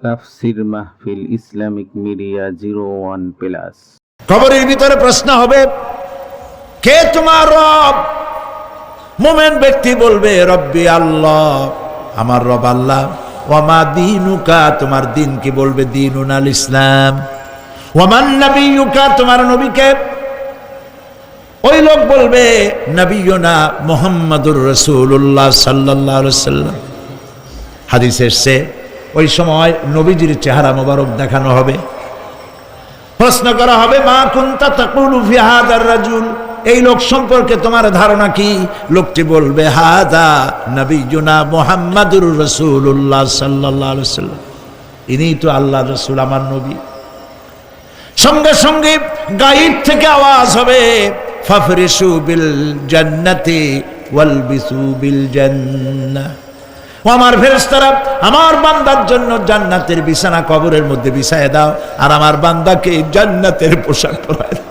তাফসির মাহফিল Islamic media 01+। কবরের ভিতরে প্রশ্ন হবে, কে তোমার রব? মুমিন ব্যক্তি বলবে রব্বি আল্লাহ, আমার রব আল্লাহ। ওয়ামা দীনুকা, তোমার দিন কি? বলবে দীনুন আল ইসলাম। ওয়ামান নবিয়ুকা, তোমার নবীকে? ওই লোক বলবে নবিয়ুনা মুহাম্মাদুর রাসূলুল্লাহ সাল্লাল্লাহু আলাইহি ওয়াসাল্লাম। হাদিসে এসেছে ওই সময় নবীজির চেহারা মোবারক দেখানো হবে। প্রশ্ন করা হবে, মা কুনতা তাকুলু ফি হাদার রাজুল, এই লোক সম্পর্কে তোমার ধারণা কি? লোকটি বলবে হাদা নবিয়ুনা মুহাম্মাদুর রাসূলুল্লাহ সাল্লাল্লাহু আলাইহি ওয়াসাল্লাম, ইনি তো আল্লাহর রাসূল, আমার নবী। সঙ্গে সঙ্গে গায়েব থেকে আওয়াজ হবে, ফাফরিশু বিল জান্নাতি ওয়ালবিসু বিল জান্নাহ। ও আমার ফেরেশতারা, আমার বান্দার জন্য জান্নাতের বিছানা কবরের মধ্যে বিছায় দাও, আর আমার বান্দাকে জান্নাতের পোশাক পরায় দাও।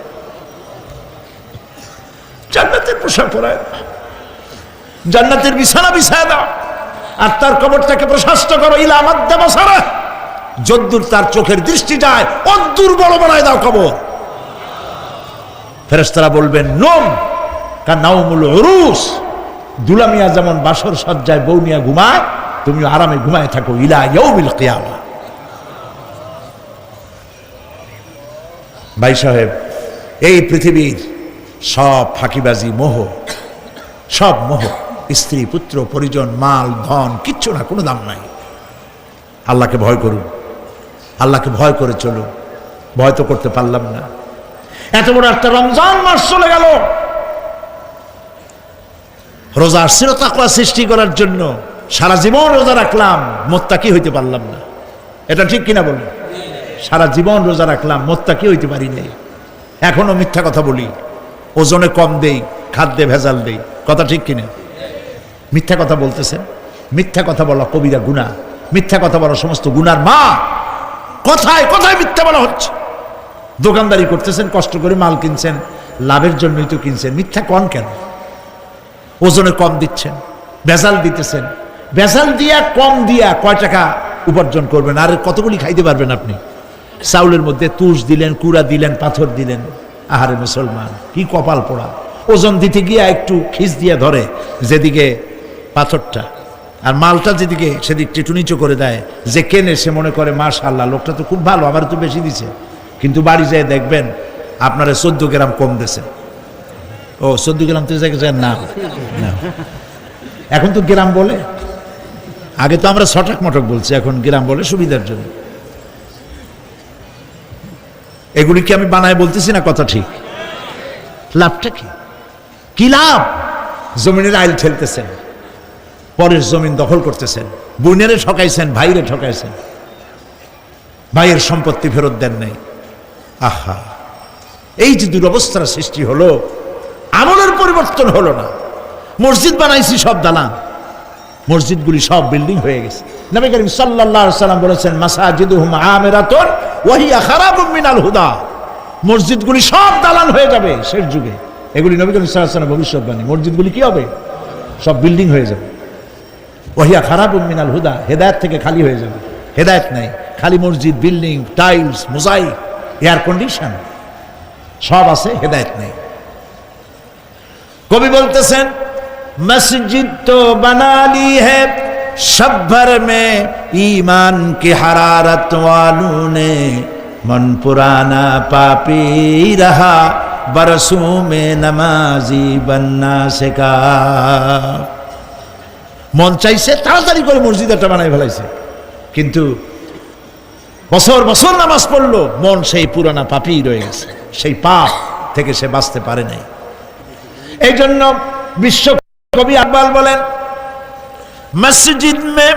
জান্নাতের পোশাক পরায় দাও, জান্নাতের বিছানা বিছায় দাও, আর তার কবরটাকে প্রশস্ত করো। ইলা মাদ্দা বাসারা, যদ্দূর তার চোখের দৃষ্টি যায় অদ্দূর বড় বানায় দাও কবর। ফেরেশতারা বলবেন নোম কা নাউমুল উরুস, দুলামিয়া যেমন বাসর সজ্জায় বৌনিয়া ঘুমায়, তুমি আরামে ঘুমায় থাকো ইলা ইয়াউমিল কিয়ামা। ভাই সাহেব, এই পৃথিবীর সব ফাঁকিবাজি, মোহ, সব মোহ, স্ত্রী পুত্র পরিজন মাল ধন কিচ্ছু না, কোনো দাম নাই। আল্লাহকে ভয় করুন, আল্লাহকে ভয় করে চলুন। ভয় তো করতে পারলাম না। এত বড় একটা রমজান মাস চলে গেল, রোজা আসছিল তাকওয়া সৃষ্টি করার জন্য, সারা জীবন রোজা রাখলাম, মুত্তাকি হইতে পারলাম না। এটা ঠিক কিনা বলুন? সারা জীবন রোজা রাখলাম, মুত্তাকি হইতে পারি নাই। এখনো মিথ্যা কথা বলি, ওজনে কম দেই, খাদ্যে ভেজাল দেই। কথা ঠিক কিনা? মিথ্যা কথা বলতেছেন। মিথ্যা কথা বলা কবিরা গুনাহ, মিথ্যা কথা বলা সমস্ত গুনার মা। কথায় কথায় মিথ্যা বলা হচ্ছে। দোকানদারি করতেছেন, কষ্ট করে মাল কিনছেন, লাভের জন্যই তো কিনছেন, মিথ্যা কন কেন? ওজনে কম দিচ্ছেন, ভেজাল দিতেছেন, ভেজাল দিয়া কম দিয়া কয় টাকা উপার্জন করবেন? আর কতগুলি খাইতে পারবেন আপনি? চাউলের মধ্যে তুষ দিলেন, কুড়া দিলেন, পাথর দিলেন। আহারে মুসলমান, কি কপাল পোড়া! ওজন দিতে গিয়া একটু খিচ দিয়া ধরে যেদিকে পাথরটা, আর মালটা যেদিকে সেদিক টেটু নিচু করে দেয়। যে কেনে সে মনে করে মাশাআল্লাহ, লোকটা তো খুব ভালো, আমার তো বেশি দিছে। কিন্তু বাড়ি যায় দেখবেন আপনারা 14 গ্রাম কম দিয়েছে। ও 14 গ্রাম তো না, এখন তো গ্রাম বলে। আগে তো আমরা ছটাক মটক বলছি, এখন গ্রাম বলে সুবিধার জন্য। এগুলি কি আমি বানায় বলতেছি না? কথা ঠিক। লাভটা কি? কি লাভ? জমিনের আইল ঠেলতেছেন, পরের জমিন দখল করতেছেন, বোনেরে ঠকাইছেন, ভাইরে ঠকাইছেন, ভাইয়ের সম্পত্তি ফেরত দেন নাই। আহা, এই যে দুরবস্থার সৃষ্টি হলো, আমলের পরিবর্তন হলো না। মসজিদ বানাইছি সব দালান, মসজিদগুলি সব বিল্ডিং হয়ে গেছে। নবী করিম সাল্লাল্লাহু আলাইহি ওয়াসাল্লাম বলেছেন, মাসাজিদুহুম আমিরাতুন ওয়া হিয়া খারাবুম মিনাল হুদা, মসজিদগুলি সব দালান হয়ে যাবে শেষ যুগে। এগুলি নবী করিম সাল্লাল্লাহু আলাইহি ওয়াসাল্লাম ভবিষ্যৎবাণী। মসজিদগুলি কি হবে? সব বিল্ডিং হয়ে যাবে। ওয়া হিয়া খারাবুম মিনাল হুদা, হেদায়েত থেকে খালি হয়ে যাবে। হেদায়েত নাই, খালি মসজিদ, building, tiles, mosaic, air condition সব আছে, হেদায়েত নেই। কবি বলতেছেন, মসজিদ তো বানালি है सब भर में ईमान की हरारत वालों ने, मन पुराना पापी रहा बरसों में नमाजी बनना सिखा। মন চাইছে তাড়াতাড়ি করে মসজিদ একটা বানাই ফেলাইছে, কিন্তু বছর বছর নামাজ পড়লো, মন সেই পুরানা পাপী রয়ে গেছে, সেই পাপ থেকে সে বাঁচতে পারে নাই। এই জন্য বিশ্ব কবি আকবাল বলেন, মসজিদ মে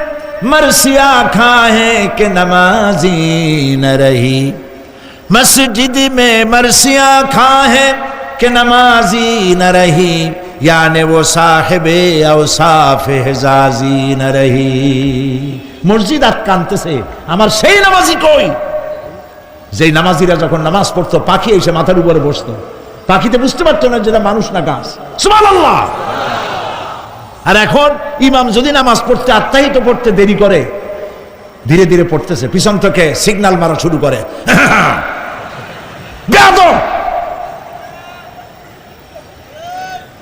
মরসিয়া খাহে কে নমাজি ন রহি, মসজিদ মে মরসিয়া খাহে কে নমাজি ন রহি, याने वो साहेबे औसाफ हेजाजी न रही। মসজিদ আটকানতেছে, আমার সেই নামাজি কই? যেই নামাজিরা যখন নামাজ পড়তো, পাখি এসে মাথার উপরে বসতো, পাখিতে বুঝতে পারতো না যেটা মানুষ না গাছ। সুবহানাল্লাহ। আর এখন ইমাম যদি নামাজ পড়তে আত্মাহিত পড়তে দেরি করে, ধীরে ধীরে পড়তেছে, পিছন থেকে সিগন্যাল মারা শুরু করে, বেয়াদব!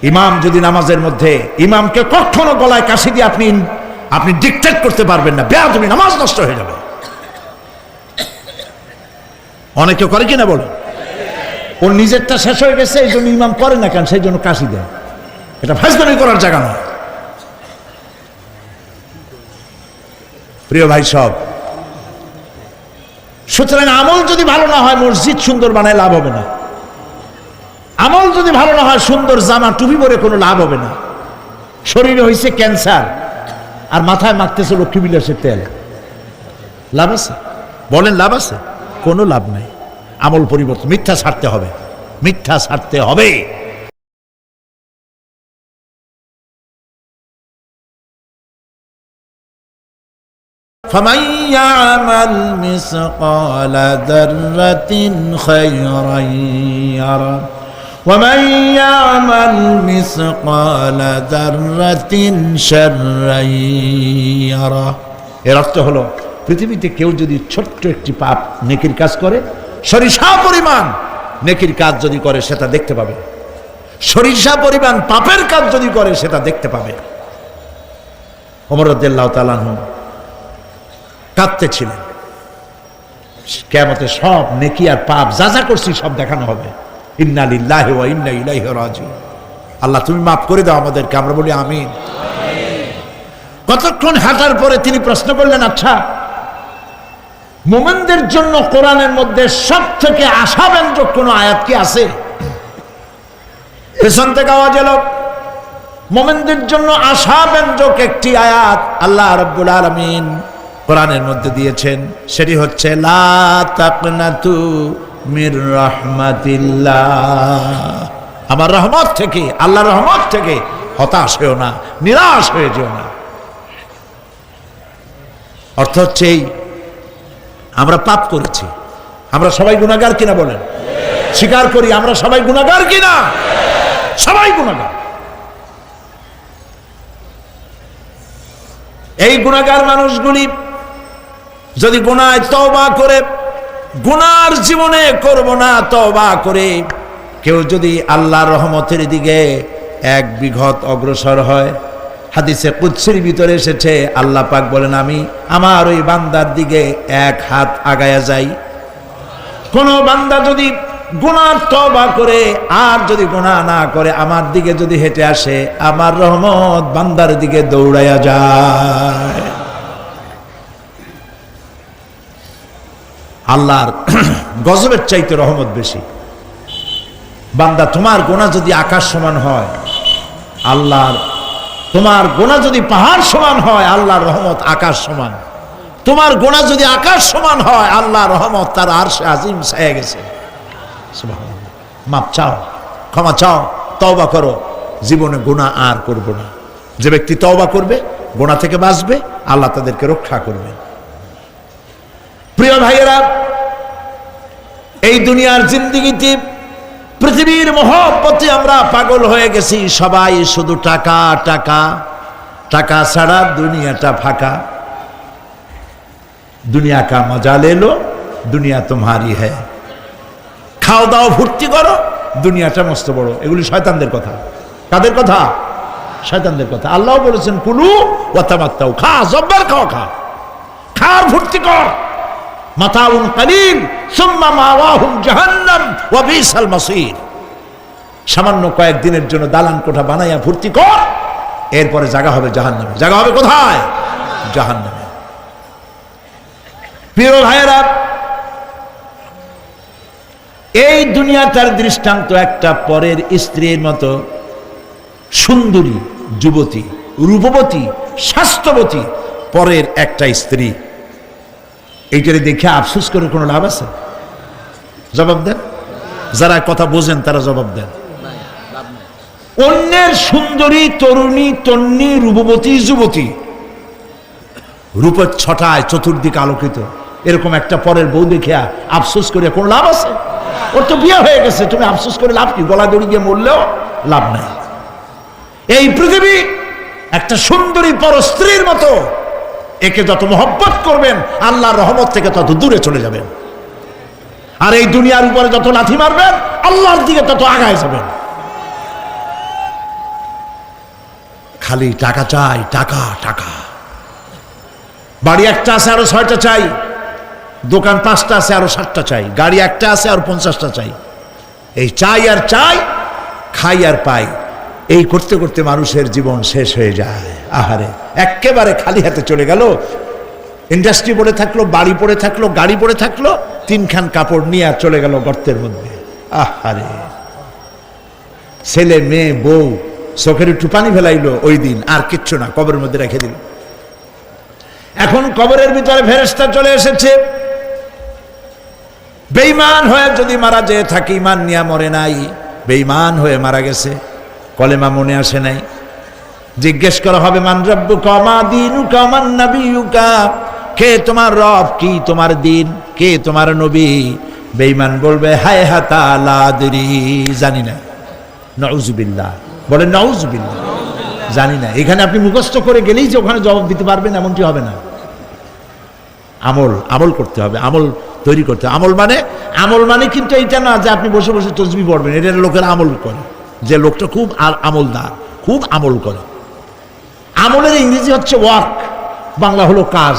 ইমাম যদি নামাজের মধ্যে, ইমামকে কখনো গলায় কাশি দিয়ে আপনি ডিকটেট করতে পারবেন না, বেয়াদবি, নামাজ নষ্ট হয়ে যাবে। অনেকে করে কিনা বলো? ওর নিজেরটা শেষ হয়ে গেছে, এই জন্য ইমাম করে না কেন, সেই জন্য কাশি দেয়। এটা ফাজলামি করার জায়গা নয়। প্রিয় ভাই সব, সুতরাং আমল যদি ভালো না হয়, মসজিদ সুন্দর বানায় লাভ হবে না। আমল যদি ভালো না হয়, সুন্দর জামা টুপি পরে কোনো লাভ হবে না। শরীরে হয়েছে ক্যান্সার আর মাথায় মাখতেছে লক্ষ্মী বিলাসের তেল, লাভ আছে? বলেন লাভ আছে? কোনো লাভ নাই। আমল পরিবর্তন, মিথ্যা ছাড়তে হবে, মিথ্যা ছাড়তে হবে। فمن يعمل مثقال ذرة خيرا يره ومن يعمل مثقال ذرة شرا يره। এর অর্থ হলো, পৃথিবীতে কেউ যদি ছোট্ট একটি পাপ নেকির কাজ করে, সরিষা পরিমাণ নেকির কাজ যদি করে, সেটা দেখতে পাবে। সরিষা পরিমাণ পাপের কাজ যদি করে, সেটা দেখতে পাবে। ওমর রাদিয়াল্লাহু তাআলা আনহু কাঁদতেছিলেন, কিয়ামতে সব নেকি আর পাপ যা যা করছি সব দেখানো হবে। ইন্না লিল্লাহি ওয়া ইন্না ইলাইহি রাজিউন। আল্লাহ তুমি মাফ করে দাও আমাদেরকে, আমরা বলি আমিন। কতক্ষণ হাঁটার পরে তিনি প্রশ্ন করলেন, আচ্ছা, মুমিনদের জন্য কোরআনের মধ্যে সব থেকে আশাব্যঞ্জক কোন আয়াত কি আছে? পেছন থেকে আওয়াজ এলো, মুমিনদের জন্য আশাব্যঞ্জক একটি আয়াত আল্লাহ রাব্বুল আলামিন কোরআনের মধ্যে দিয়েছেন, সেটি হচ্ছে লা তাকনাতু মির রাহমাতিল্লাহ। আমার রহমত থেকে, আল্লাহর রহমত থেকে হতাশ হয়েও না, নিরাশ হয়ে যেও না। অর্থ হচ্ছে এই, আমরা পাপ করেছি, আমরা সবাই গুনাহগার কিনা বলেন? স্বীকার করি আমরা সবাই গুনাহগার কিনা? সবাই গুনাহগার। এই গুনাহগার মানুষগুলি যদি গুনায় তওবা করে, গুনার জীবনে করব না তওবা করে কেউ যদি আল্লাহর রহমতের দিকে এক বিঘত অগ্রসর হয়, হাদিসে কুদসির ভিতরে এসেছে, আল্লাহ পাক বলেন, আমি আমার ওই বান্দার দিকে এক হাত আগায়া যাই। কোন বান্দা যদি গুনার তওবা করে আর যদি গুনাহ না করে, আমার দিকে যদি হেঁটে আসে, আমার রহমত বান্দার দিকে দৌড়াইয়া যায়। আল্লাহর গজবের চাইতে রহমত বেশি। বান্দা, তোমার গুনাহ যদি আকাশ সমান হয়, আল্লাহর, তোমার গুনাহ যদি পাহাড় সমান হয়, আল্লাহর রহমত আকাশ সমান। তোমার গুনাহ যদি আকাশ সমান হয়, আল্লাহর রহমত তার আরশে আজিম ছায়া গেছে। সুবহানাল্লাহ। মাপ চাও, ক্ষমা চাও, তওবা করো, জীবনে গুনাহ আর করব না। যে ব্যক্তি তওবা করবে, গুনাহ থেকে বাঁচবে, আল্লাহ তাদেরকে রক্ষা করবে। প্রিয় ভাইয়েরা, এই দুনিয়ার জিন্দেগিতে পৃথিবীর মহব্বতে আমরা পাগল হয়ে গেছি। সবাই শুধু টাকা টাকা, টাকা ছাড়া দুনিয়াটা ফাঁকা। দুনিয়া কা মজা লে লো, দুনিয়া তোমারি হ্যায়। খাও দাও ভর্তি করো, দুনিয়াটা মস্ত বড়। এগুলি শয়তানদের কথা। কাদের কথা? শয়তানদের কথা। আল্লাহ বলেছেন, কুলু ওয়া তামাত্তাউ, খা, জব্বার খাও, খা, খার ভর্তি কর। মাতাউন কালিল সুম্মা মাওয়াহুম জাহান্নাম ওয়া বিসাল মাসির। সামান্য কয়েকদিনের জন্য দালান কোঠা বানাইয়া ভর্তি কর, এরপরে জায়গা হবে জাহান্নামে। জায়গা হবে কোথায়? জাহান্নামে। প্রিয় ভাইয়েরা, এই দুনিয়াটার দৃষ্টান্ত একটা পরের স্ত্রীর মতো সুন্দরী যুবতী, রূপবতী, স্বাস্থ্যবতী পরের একটা স্ত্রী। এইটারে দেখে আফসোস করে কোনো লাভ আছে? জবাব দেন। যারা কথা বোঝেন তারা জবাব দেন। অন্যের সুন্দরী তরুণী, তন্নী, রূপবতী যুবতী, রূপের ছটায় চতুর্দিকে আলোকিত, এরকম একটা পরের বউ দেখিয়া আফসোস করে কোনো লাভ আছে? ওর তো বিয়ে হয়ে গেছে, তুমি আফসোস করে লাভ কি? গলা দড়ি গিয়ে মরলেও লাভ নাই। এই পৃথিবী একটা সুন্দরী পর স্ত্রীর মতো একে যত মহব্বত করবেন আল্লাহর রহমত থেকে তত দূরে চলে যাবেন, আর এই দুনিয়ার উপরে যত লাথি মারবেন আল্লাহর দিকে তত আগায় যাবেন। খালি টাকা চাই, টাকা টাকা। বাড়ি একটা আছে আরো 6টা চাই, দোকান 5টা আছে আরো 7টা চাই, গাড়ি একটা আছে আর 50টা চাই। এই চাই আর চাই, খাই আর পাই, এই করতে করতে মানুষের জীবন শেষ হয়ে যায়। আহারে, একেবারে খালি হাতে চলে গেল। ইন্ডাস্ট্রি পড়ে থাকলো, বাড়ি পড়ে থাকলো, গাড়ি পড়ে থাকলো, 3খান কাপড় নিয়ে আর চলে গেল গর্তের মধ্যে। আহারে, ছেলে মেয়ে বউ চোখের একটু পানি ফেলাইলো ওই দিন, আর কিচ্ছু না, কবরের মধ্যে রেখে দিল। এখন কবরের ভিতরে ফেরেশতা চলে এসেছে। বেঈমান হয়ে যদি মারা যেয়ে থাকি, ইমান নিয়ে মরে নাই, বেঈমান হয়ে মারা গেছে, কলেমা মনে আসে নাই, জিজ্ঞেস করা হবে মান রাব্বুকা মা দীনুকা মান নাবিয়ুকা, কে তোমার রব, কি তোমার দিন, কে তোমার নবী? বেঈমান বলবে হায় হাতা লা আদরি, জানি না। নাউযুবিল্লাহ, বলে নাউযুবিল্লাহ, জানি না। এখানে আপনি মুখস্থ করে গেলেই যে ওখানে জবাব দিতে পারবেন এমনটি হবে না। আমল করতে হবে, আমল তৈরি করতে হবে। আমল মানে কিন্তু এইটা না যে আপনি বসে বসে তসবিহ পড়বেন, এটা লোকের আমল করে, যে লোকটা খুব আমলদার, খুব আমল করে। আমলের ইংরেজি হচ্ছে ওয়ার্ক, বাংলা হলো কাজ।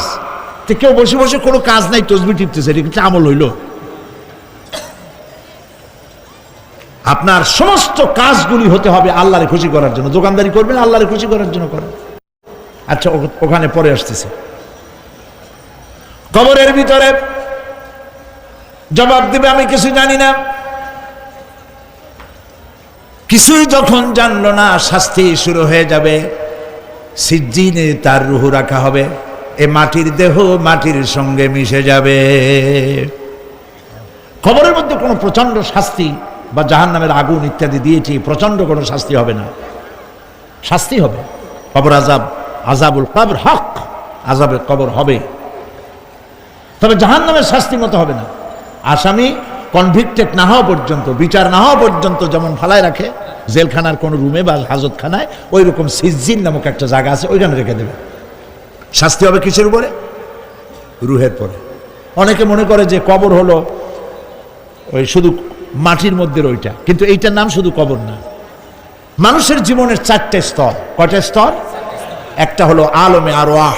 তো কেউ বসে বসে কোনো কাজ নাই, তসবিহ টিপতেছে, এটা কিন্তু আমল হইল? আপনার সমস্ত কাজগুলি হতে হবে আল্লাহরে খুশি করার জন্য। দোকানদারি করবেন আল্লাহরে খুশি করার জন্য করেন। আচ্ছা, ওখানে পরে আসতেছে। কবরের ভিতরে জবাব দিবে আমি কিছু জানি না। কিছুই যখন জানলো না, শাস্তি শুরু হয়ে যাবে। সিজ্জিনে তার রূহ রাখা হবে, এ মাটির দেহ মাটির সঙ্গে মিশে যাবে। কবরের মধ্যে কোনো প্রচন্ড শাস্তি বা জাহান্নামের আগুন ইত্যাদি দিয়েছি, প্রচন্ড কোনো শাস্তি হবে না। শাস্তি হবে কবর আযাব, আযাবুল কবর হক, আযাবে কবর হবে, তবে জাহান্নামের শাস্তি মতো হবে না। আসামি কনভিক্টেড না হওয়া পর্যন্ত, বিচার না হওয়া পর্যন্ত যেমন ফালায় রাখে জেলখানার কোনো রুমে বা হাজতখানায়, ওই রকম সিজ্জিন নামক একটা জায়গা আছে, ওইখানে রেখে দেবে। শাস্তি হবে কিসের উপরে? রুহের পরে। অনেকে মনে করে যে কবর হলো ওই শুধু মাটির মধ্যে ওইটা, কিন্তু এইটার নাম শুধু কবর না। মানুষের জীবনের 4টে স্তর। কয়টা স্তর? একটা হলো আলমে আরওয়াহ,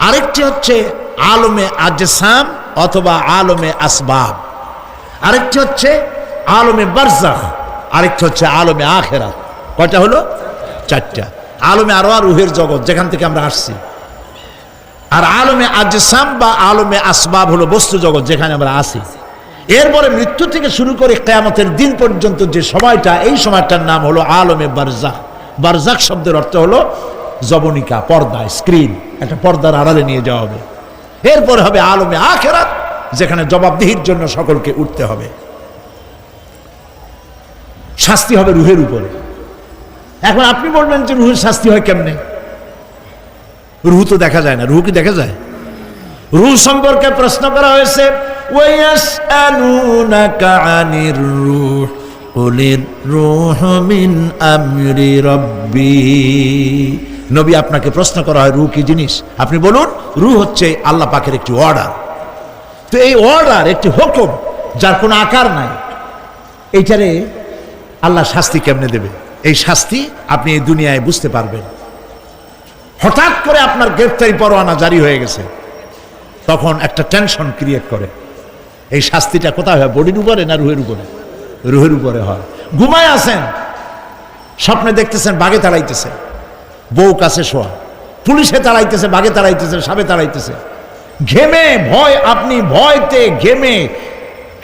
আরেকটি হচ্ছে আলমে আজসাম অথবা আলমে আসবাব, আরেকটি হচ্ছে আলমে বারজাখ, আরেকটি হচ্ছে আলমে আখিরাত। কয়টা হলো? 4টা। আলমে আরওয়াহ রুহের জগৎ, যেখান থেকে আমরা আসছি। আর আলমে আজসাম বা আলমে আসবাব হলো বস্তু জগৎ, যেখানে আমরা আসি। এরপরে মৃত্যু থেকে শুরু করে কিয়ামতের দিন পর্যন্ত যে সময়টা, এই সময়টার নাম হলো আলমে বারজাখ। বারজাখ শব্দের অর্থ হলো জবনিকা, পর্দা, স্ক্রিন, একটা পর্দার আড়ালে নিয়ে যাওয়া হবে। এরপরে হবে আলমে আখিরাত, যেখানে জবাবদিহির জন্য সকলকে উঠতে হবে। শাস্তি হবে রুহের উপরে। এখন আপনি বলবেন যে রুহের শাস্তি হয় কেমনে? রুহ তো দেখা যায় না। রুহ কি দেখা যায়? রুহ সম্পর্কে প্রশ্ন করা হয়েছে, ওয়ায়াসআলুনাকা আনির রূহ কুলির রূহু মিন আমরি রাব্বি। নবী, আপনাকে প্রশ্ন করা হয় রূহ কি জিনিস, আপনি বলুন রূহ হচ্ছে আল্লাহ পাকের একটি অর্ডার। তো এই অর্ডার, একটি হুকুম, যার কোনো আকার নাই, এইটারে আল্লাহ শাস্তি কেমনে দেবে? এই শাস্তি আপনি এই দুনিয়ায় বুঝতে পারবেন। হঠাৎ করে আপনার গ্রেফতারি পরোয়ানা জারি হয়ে গেছে, তখন একটা টেনশন ক্রিয়েট করে। এই শাস্তিটা কোথায় হয়? বডির উপরে না রুহের উপরে? রুহের উপরে হয়। ঘুমায় আছেন, স্বপ্নে দেখতেছেন বাঘে তাড়াইতেছে, বউ কাছে শোয়া, পুলিশে তাড়াইতেছে, বাঘে তাড়াইতেছে, সাপে তাড়াইতেছে, ঘেমে ভয়, আপনি ভয়তে ঘেমে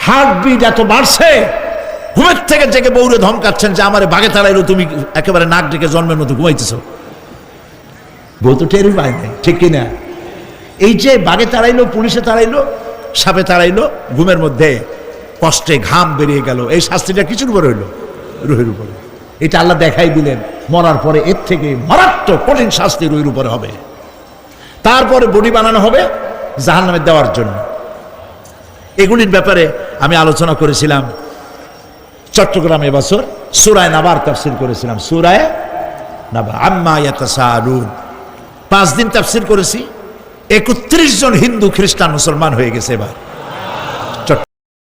হার্টবিট এত বাড়ছে, ঘুমের থেকে জেগে বউরে ধমকাচ্ছেন যে আমারে বাঘে তাড়াইলো, তুমি একেবারে নাক ডেকে জন্মের মতো ঘুমাইতেছ। বউ তো টেরই পায় নাই, ঠিক কিনা? এই যে বাঘে তাড়াইলো, পুলিশে তাড়াইলো, সাপে তাড়াইলো, ঘুমের মধ্যে কষ্টে ঘাম বেরিয়ে গেল, এই শাস্তিটা কিছুর উপরে হইল? রুহের উপরে। এটা আল্লাহ দেখাই দিলেন, মরার পরে এর থেকে মারাত্মক কঠিন শাস্তি রুহের উপরে হবে। তারপরে বডি বানানো হবে জাহান্নামে দেওয়ার জন্য। এগুলির ব্যাপারে আমি আলোচনা করেছিলাম চট্টগ্রামে এবছর সূরা নাবার তাফসীর করেছিলাম। সূরা নাবা, আম্মা ইয়াতাসাআলুন, 5 দিন তাফসীর করেছি, 31 জন হিন্দু খ্রিস্টান মুসলমান হয়ে গেছে এবার।